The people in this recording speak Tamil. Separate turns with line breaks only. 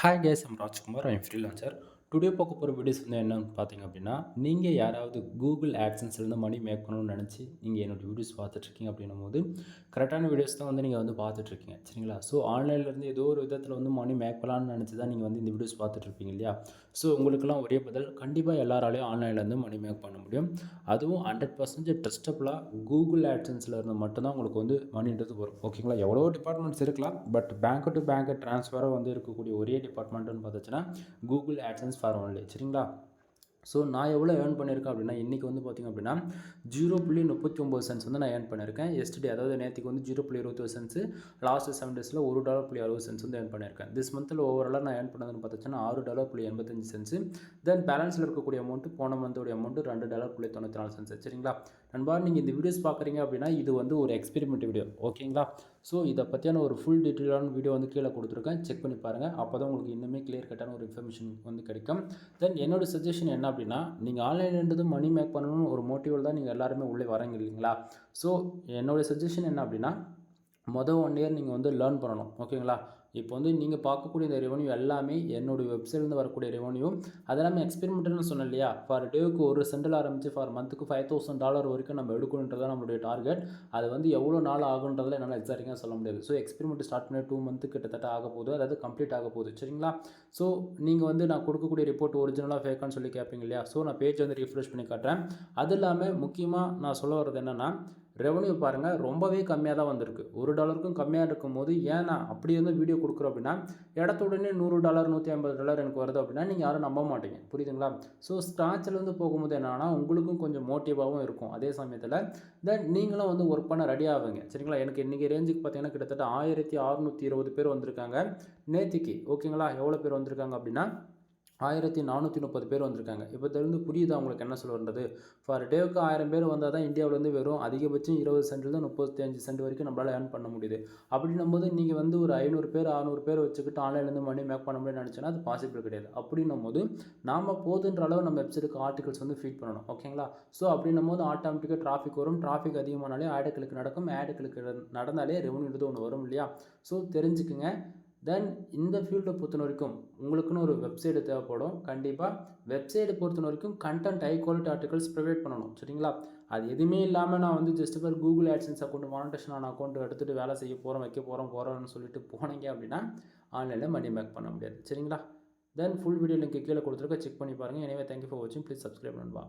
Hi guys, I'm Rajkumar. I'm freelancer. Today பார்க்க போகிற வீடியோஸ் வந்து என்னென்னு பார்த்தீங்க அப்படின்னா, நீங்கள் யாராவது கூகுள் ஆட்சன்ஸ்லேருந்து மணி மேக் பண்ணணும்னு நினச்சி நீங்கள் என்னோடய வீடியோஸ் பார்த்துட்ருக்கீங்க அப்படின்னும் போது கரெக்டான வீடியோஸ் தான் வந்து நீங்கள் வந்து பார்த்துட்ருக்கீங்க, சரிங்களா? ஸோ ஆன்லைன்லேருந்து ஏதோ ஒரு விதத்தில் வந்து மணி மேக் பண்ணலான்னு நினச்சி தான் நீங்கள் வந்து இந்த வீடியோஸ் பார்த்துட்ருப்பீங்க இல்லையா? ஸோ உங்களுக்கெல்லாம் ஒரே பதில், கண்டிப்பாக எல்லாராலையும் ஆன்லைன்லேருந்து மணி மேக் பண்ண முடியும். அதுவும் 100% ட்ரஸ்டபுளாக கூகுள் ஆட்சன்ஸில் இருந்து மட்டும்தான் உங்களுக்கு வந்து மணின்றது வரும், ஓகேங்களா? எவ்வளோ டிபார்ட்மெண்ட்ஸ் இருக்கலாம், பட் பேங்க் டு பேங்க் ட்ரான்ஸ்ஃபராக வந்து இருக்கக்கூடிய ஒரே டிபார்ட்மெண்ட்டுன்னு பார்த்துச்சுன்னா கூகுள் ஆட்சன்ஸ் ஃபார் ஒன்லி, சரிங்களா? ஸோ நான் எவ்வளோ ஏர்ன் பண்ணியிருக்கேன் அப்படின்னா, இன்றைக்கி வந்து பார்த்திங்க அப்படின்னா 0.39 சென்ட்ஸ் வந்து நான் ஏர்ன் பண்ணியிருக்கேன். எஸ்டர்டே, அதாவது நேற்றுக்கு வந்து 0.21 சென்ட்ஸு, லாஸ்ட் 7 டேஸில் $1.60 வந்து ஏர்ன் பண்ணியிருக்கேன். திஸ் மந்தில் ஓவராலாக நான் ஏர்ன் பண்ணதுன்னு பார்த்துச்சுன்னா $6.85 சென்ட்ஸு. தென் பேலன்ஸில் இருக்கக்கூடிய அமௌண்ட்டு, போன மந்தோடைய அமௌண்ட்டு $2.94, சரிங்களா? நண்பா, நீங்கள் இந்த வீடியோஸ் பார்க்குறீங்க அப்படின்னா இது வந்து ஒரு எக்ஸ்பெரிமெண்ட் வீடியோ, ஓகேங்களா? ஸோ இதை பற்றியான ஒரு ஃபுல் டீட்டெயிலான வீடியோ வந்து கீழே கொடுத்துருக்கேன், செக் பண்ணி பாருங்கள். அப்போ தான் உங்களுக்கு இன்னுமே கிளியர் கட்டான ஒரு இன்ஃபர்மேஷன் வந்து கிடைக்கும். தென் என்னோடய சஜஷன் என்ன அப்படின்னா, நீங்கள் ஆன்லைன்லேருந்து மணி மேக் பண்ணணும்னு ஒரு மோட்டிவில் தான் நீங்கள் எல்லாருமே உள்ளே வரீங்க இல்லைங்களா? ஸோ என்னோடய சஜஷன் என்ன அப்படின்னா, மொதல் 1 இயர் நீங்கள் வந்து லேர்ன் பண்ணணும், ஓகேங்களா? இப்போ வந்து நீங்கள் பார்க்கக்கூடிய இந்த ரெவன்யூ எல்லாமே என்னுடைய வெப்சைட்லேருந்து வரக்கூடிய ரெவன்யூ. அதெல்லாமே எக்ஸ்பெரிமெண்ட்னு சொன்னேன் இல்லையா? ஃபார் டேவுக்கு ஒரு சென்டில் ஆரம்பித்து ஃபார் மந்த்துக்கு $5,000 வரைக்கும் நம்ம எடுக்கணுன்றதான் நம்மளுடைய டார்கெட். அது வந்து எவ்வளோ நாள் ஆகுன்றதில் என்னால் எக்ஸாக்டாக சொல்ல முடியாது. ஸோ எக்ஸ்பெரிமெண்ட் ஸ்டார்ட் பண்ணி 2 மந்த்து கிட்டத்தட்ட ஆக போகுது, அதாவது கம்ப்ளீட் ஆக போகுது, சரிங்களா? ஸோ நீங்கள் வந்து நான் கொடுக்கக்கூடிய ரிப்போர்ட் ஒரிஜினலாக ஃபேக்கான்னு சொல்லி கேட்பீங்க இல்லையா? ஸோ நான் பேஜ் வந்து ரீஃப்ரெஷ் பண்ணி காட்டுறேன். அது இல்லாமல் முக்கியமாக நான் சொல்ல வர்றது என்னென்னா, ரெவன்யூ பாருங்கள் ரொம்பவே கம்மியாக தான் வந்திருக்கு. $1க்கும் கம்மியாக இருக்கும்போது ஏன் நான் அப்படி வந்து வீடியோ கொடுக்குறோம் அப்படின்னா, இடத்த உடனே $100 $150 எனக்கு வருது அப்படின்னா நீங்கள் யாரும் நம்ப மாட்டீங்க, புரியுதுங்களா? ஸோ ஸ்டார்ச்லேருந்து போகும்போது என்னன்னா உங்களுக்கும் கொஞ்சம் மோட்டிவாகவும் இருக்கும். அதே சமயத்தில் தென் நீங்களும் வந்து ஒர்க் பண்ண ரெடி ஆகுங்க, சரிங்களா? எனக்கு இன்றைக்கி ரேஞ்சுக்கு பார்த்தீங்கன்னா கிட்டத்தட்ட 1620 பேர் வந்திருக்காங்க நேற்றுக்கு, ஓகேங்களா? எவ்வளோ பேர் வந்திருக்காங்க அப்படின்னா 1430 பேர் வந்திருக்காங்க. இப்போ தெரிந்து புரியுதா உங்களுக்கு என்ன சொல்ல வந்தது? ஃபார் டேவுக்கு 1000 பேர் வந்தால் தான் இந்தியாவிலேருந்து வெறும் அதிகபட்சம் 20 சென்ட்லேருந்து 35 சென்ட் வரைக்கும் நம்மளால் ஏர்ன் பண்ண முடியுது. அப்படின்னும்போது நீங்கள் வந்து ஒரு 500 பேர் 600 பேர் வச்சுக்கிட்டு ஆன்லைன்லேருந்து மணி மேக் பண்ண முடியும்னு நினச்சோன்னா அது பாசிபிள் கிடையாது. அப்படின்னும்போது நாம் போதுன்ற அளவு நம்ம வெப்சைட்டுக்கு ஆர்டிகல்ஸ் வந்து ஃபீட் பண்ணணும், ஓகேங்களா? ஸோ அப்படின்னும்போது ஆட்டோமேட்டிக்காக டிராஃபிக் வரும். டிராஃபிக் அதிகமானாலே ஆட் கிளிக் நடக்கும். ஆட் கிளிக் நடந்தாலே ரெவன்யூன்றது ஒன்று வரும் இல்லையா? ஸோ தெரிஞ்சுக்குங்க. தென் இந்த ஃபீல்டை பொறுத்த வரைக்கும் உங்களுக்குன்னு ஒரு வெப்சைட்டு தேவைப்படும். கண்டிப்பாக வெப்சைட்டை பொறுத்த வரைக்கும் content high quality articles provide பண்ணணும், சரிங்களா? அது எதுவுமே இல்லாமல் நான் வந்து ஜஸ்ட் பேர் கூகுள் ஆட்சன்ஸ் அக்கௌண்ட் மானிட்டேஷன் ஆன அக்கௌண்ட் எடுத்துகிட்டு வேலை செய்ய போகிறோம், வைக்க போகிறோம்னு சொல்லிட்டு போனீங்க அப்படின்னா ஆன்லைனில் மணி மேக் பண்ண முடியாது, சரிங்களா? தென் ஃபுல் வீடியோ லிங்க் கீழே கொடுத்துருக்க, செக் பண்ணி பாருங்கள். எனவே தேங்க்யூ ஃபார் வாட்சிங். ப்ளீஸ் சப்ஸ்கிரைப் நண்பா.